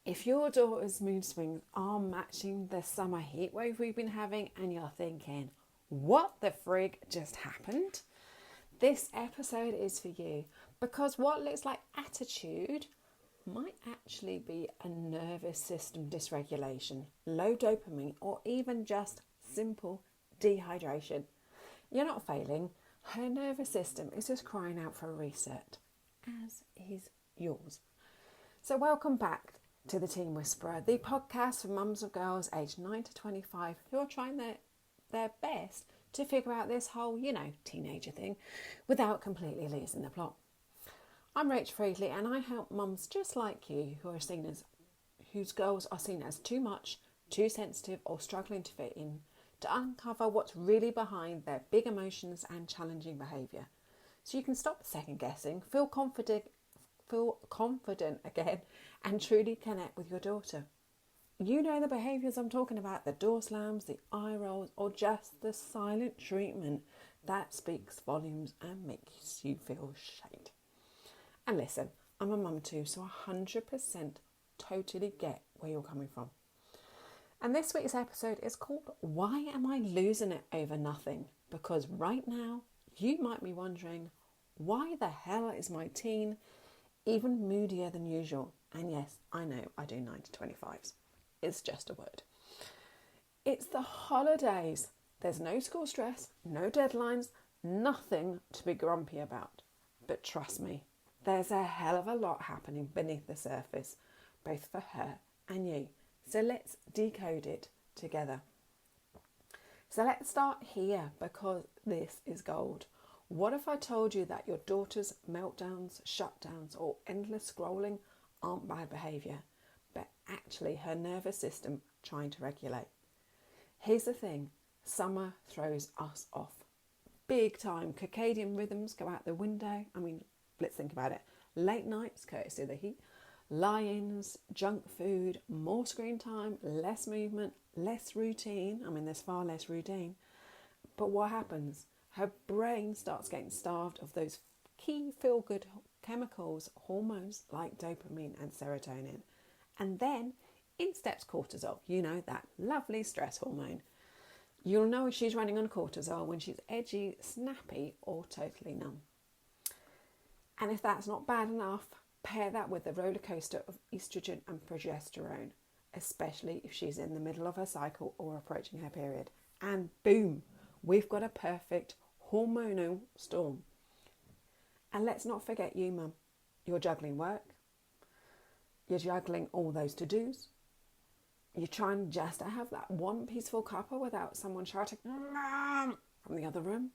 If your daughter's mood swings are matching the summer heat wave we've been having and you're thinking, what the frig just happened? This episode is for you because what looks like attitude might actually be a nervous system dysregulation, low dopamine, or even just simple dehydration. You're not failing. Her nervous system is just crying out for a reset, as is yours. So welcome back to the Teen Whisperer, the podcast for mums of girls aged 9 to 25 who are trying their best to figure out this whole, teenager thing without completely losing the plot. I'm Rach Friedley and I help mums just like you whose girls are seen as too much, too sensitive or struggling to fit in to uncover what's really behind their big emotions and challenging behaviour. So you can stop second guessing, feel confident again and truly connect with your daughter. You know the behaviours I'm talking about, the door slams, the eye rolls, or just the silent treatment that speaks volumes and makes you feel shamed. And listen, I'm a mum too, so 100% totally get where you're coming from. And this week's episode is called Why Am I Losing It Over Nothing? Because right now, you might be wondering, why the hell is my teen even moodier than usual? And yes, I know I do 9 to 25s. It's just a word. It's the holidays. There's no school stress, no deadlines, nothing to be grumpy about. But trust me, there's a hell of a lot happening beneath the surface, both for her and you. So let's decode it together. So let's start here because this is gold. What if I told you that your daughter's meltdowns, shutdowns, or endless scrolling aren't bad behaviour, but actually her nervous system trying to regulate? Here's the thing, summer throws us off. Big time. Circadian rhythms go out the window. Let's think about it. Late nights, courtesy of the heat, lie-ins, junk food, more screen time, less movement, less routine. There's far less routine. But what happens? Her brain starts getting starved of those key feel-good chemicals, hormones like dopamine and serotonin. And then in steps cortisol, that lovely stress hormone. You'll know she's running on cortisol when she's edgy, snappy, or totally numb. And if that's not bad enough, pair that with the roller coaster of estrogen and progesterone, especially if she's in the middle of her cycle or approaching her period. And boom, we've got a perfect hormonal storm. And let's not forget you, mum. You're juggling work. You're juggling all those to-dos. You're trying just to have that one peaceful cuppa without someone shouting "Mom!" from the other room.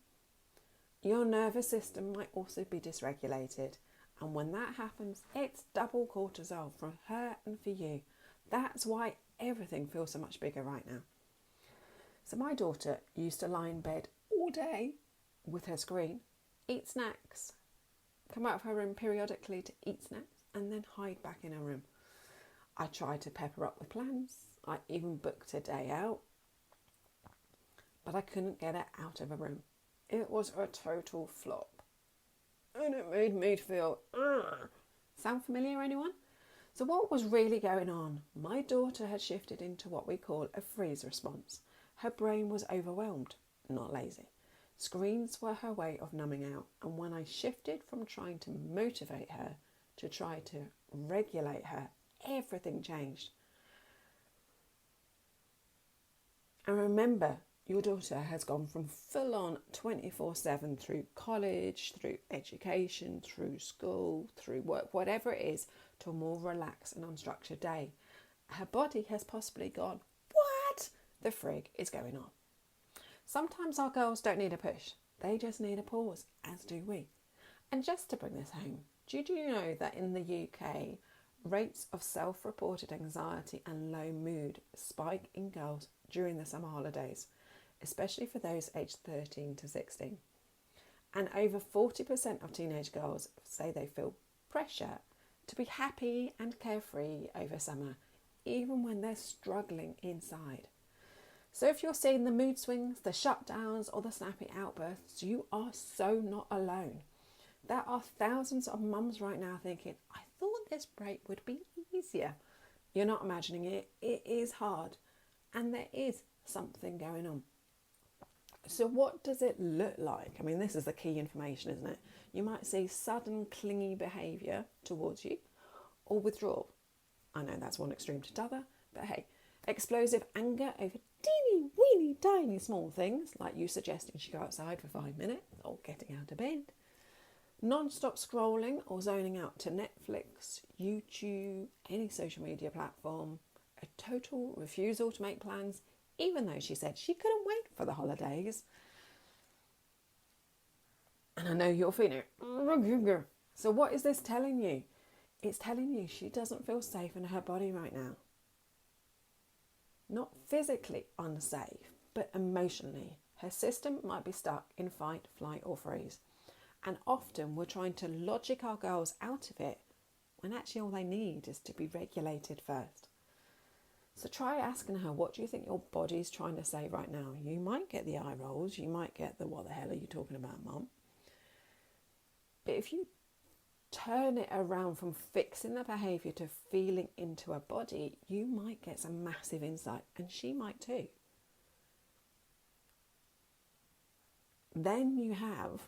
Your nervous system might also be dysregulated. And when that happens, it's double cortisol for her and for you. That's why everything feels so much bigger right now. So my daughter used to lie in bed all day with her screen, eat snacks, come out of her room periodically to eat snacks, and then hide back in her room. I tried to pep her up with plans. I even booked a day out, but I couldn't get her out of her room. It was a total flop. And it made me feel, Sound familiar, anyone? So what was really going on? My daughter had shifted into what we call a freeze response. Her brain was overwhelmed, not lazy. Screens were her way of numbing out. And when I shifted from trying to motivate her to try to regulate her, everything changed. And remember, your daughter has gone from full-on 24/7 through college, through education, through school, through work, whatever it is, to a more relaxed and unstructured day. Her body has possibly gone, what the frig is going on? Sometimes our girls don't need a push. They just need a pause, as do we. And just to bring this home, did you know that in the UK, rates of self-reported anxiety and low mood spike in girls during the summer holidays, especially for those aged 13 to 16. And over 40% of teenage girls say they feel pressure to be happy and carefree over summer, even when they're struggling inside. So if you're seeing the mood swings, the shutdowns, or the snappy outbursts, you are so not alone. There are thousands of mums right now thinking, I thought this break would be easier. You're not imagining it. It is hard. And there is something going on. So what does it look like? I mean, this is the key information, isn't it? You might see sudden clingy behaviour towards you or withdrawal. I know that's one extreme to the other, but hey, explosive anger over teeny, weeny, tiny small things, like you suggesting she go outside for 5 minutes or getting out of bed. Non-stop scrolling or zoning out to Netflix, YouTube, any social media platform. A total refusal to make plans, even though she said she couldn't wait for the holidays. And I know you're feeling it. So what is this telling you? It's telling you she doesn't feel safe in her body right now. Not physically unsafe, but emotionally. Her system might be stuck in fight, flight or freeze. And often we're trying to logic our girls out of it when actually all they need is to be regulated first. So try asking her, what do you think your body's trying to say right now? You might get the eye rolls, you might get the what the hell are you talking about, Mum? But if you turn it around from fixing the behaviour to feeling into her body, you might get some massive insight, and she might too. Then you have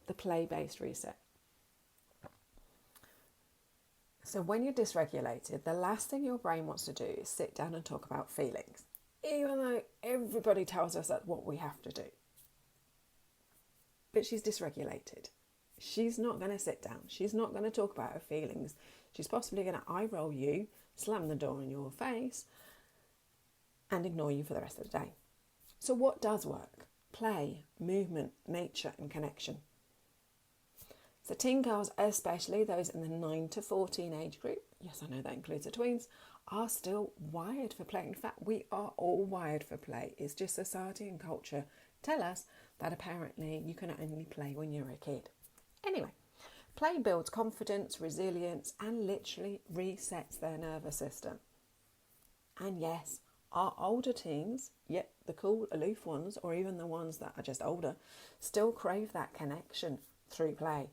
the play-based reset. So when you're dysregulated, the last thing your brain wants to do is sit down and talk about feelings, even though everybody tells us that's what we have to do. But she's dysregulated. She's not going to sit down. She's not going to talk about her feelings. She's possibly going to eye roll you, slam the door in your face, and ignore you for the rest of the day. So what does work? Play, movement, nature, and connection. So teen girls, especially those in the 9 to 14 age group, yes, I know that includes the tweens, are still wired for play. In fact, we are all wired for play. It's just society and culture tell us that apparently you can only play when you're a kid. Anyway, play builds confidence, resilience, and literally resets their nervous system. And yes, our older teens, yet the cool, aloof ones, or even the ones that are just older, still crave that connection through play.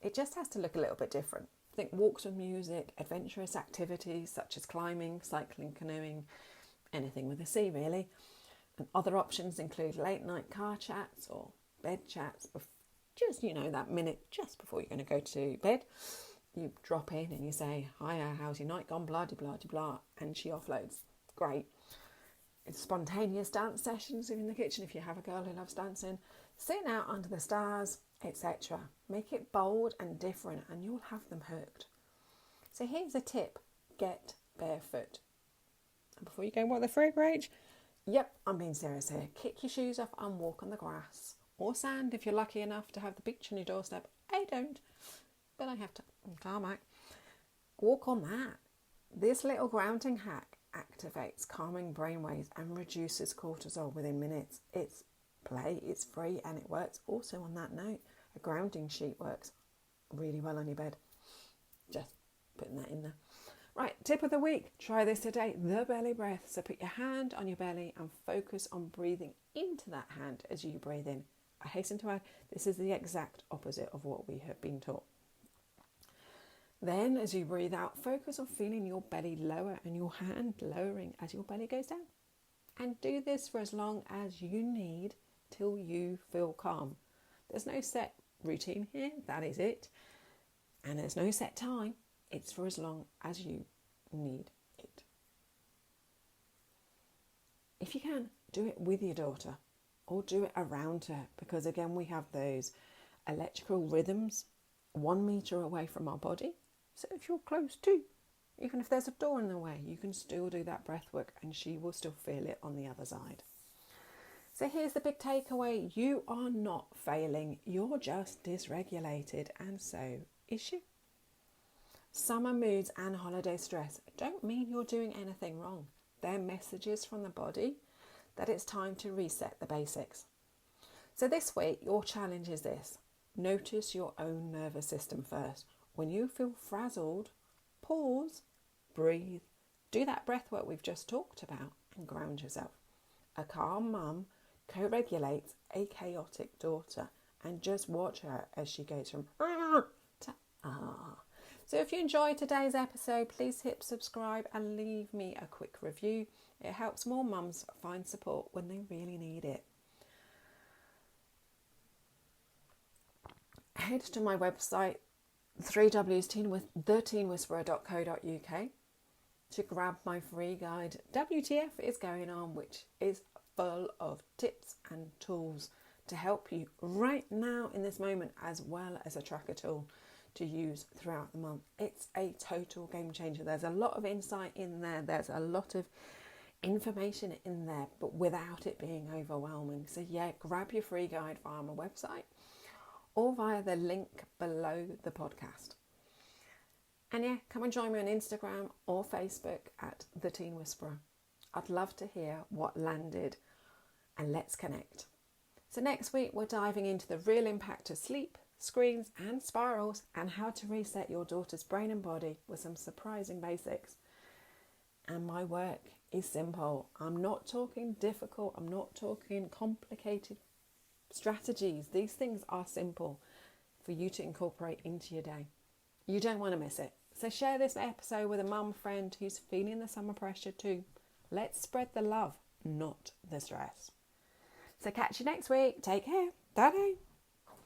It just has to look a little bit different. Think walks with music, adventurous activities such as climbing, cycling, canoeing, anything with a C really. And other options include late night car chats or bed chats, just, that minute just before you're going to go to bed. You drop in and you say, hiya, how's your night gone, blah, de blah, de blah, and she offloads. Great. It's spontaneous dance sessions in the kitchen if you have a girl who loves dancing, sitting out under the stars, etc. Make it bold and different and you'll have them hooked. So here's a tip. Get barefoot. And before you go, what the frig, Rach? Yep, I'm being serious here. Kick your shoes off and walk on the grass. Or sand if you're lucky enough to have the beach on your doorstep. I don't, but I have to. Tarmac. Walk on that. This little grounding hack activates calming brainwaves and reduces cortisol within minutes. It's play, it's free, and it works. Also on that note, a grounding sheet works really well on your bed. Just putting that in there. Right, tip of the week. Try this today, the belly breath. So put your hand on your belly and focus on breathing into that hand as you breathe in. I hasten to add, this is the exact opposite of what we have been taught. Then, as you breathe out, focus on feeling your belly lower and your hand lowering as your belly goes down. And do this for as long as you need till you feel calm. There's no set routine here, that is it. And there's no set time. It's for as long as you need it. If you can, do it with your daughter or do it around her, because again, we have those electrical rhythms 1 meter away from our body. So if you're close to, even if there's a door in the way, you can still do that breath work and she will still feel it on the other side. So here's the big takeaway. You are not failing. You're just dysregulated, and so is she. Summer moods and holiday stress don't mean you're doing anything wrong. They're messages from the body that it's time to reset the basics. So this week, your challenge is this. Notice your own nervous system first. When you feel frazzled, pause, breathe, do that breath work we've just talked about and ground yourself. A calm mum co-regulates a chaotic daughter and just watch her as she goes from to ah. So if you enjoyed today's episode, please hit subscribe and leave me a quick review. It helps more mums find support when they really need it. Head to my website, 3wsteenwhisperer.co.uk, to grab my free guide, WTF is Going On, which is full of tips and tools to help you right now in this moment, as well as a tracker tool to use throughout the month. It's a total game changer. There's a lot of insight in there. There's a lot of information in there, but without it being overwhelming. So yeah, grab your free guide via my website or via the link below the podcast. And yeah, come and join me on Instagram or Facebook at The Teen Whisperer. I'd love to hear what landed, and let's connect. So next week, we're diving into the real impact of sleep, screens and spirals, and how to reset your daughter's brain and body with some surprising basics. And my work is simple. I'm not talking difficult. I'm not talking complicated strategies. These things are simple for you to incorporate into your day. You don't want to miss it. So share this episode with a mum friend who's feeling the summer pressure too. Let's spread the love, not the stress. So catch you next week. Take care. Bye.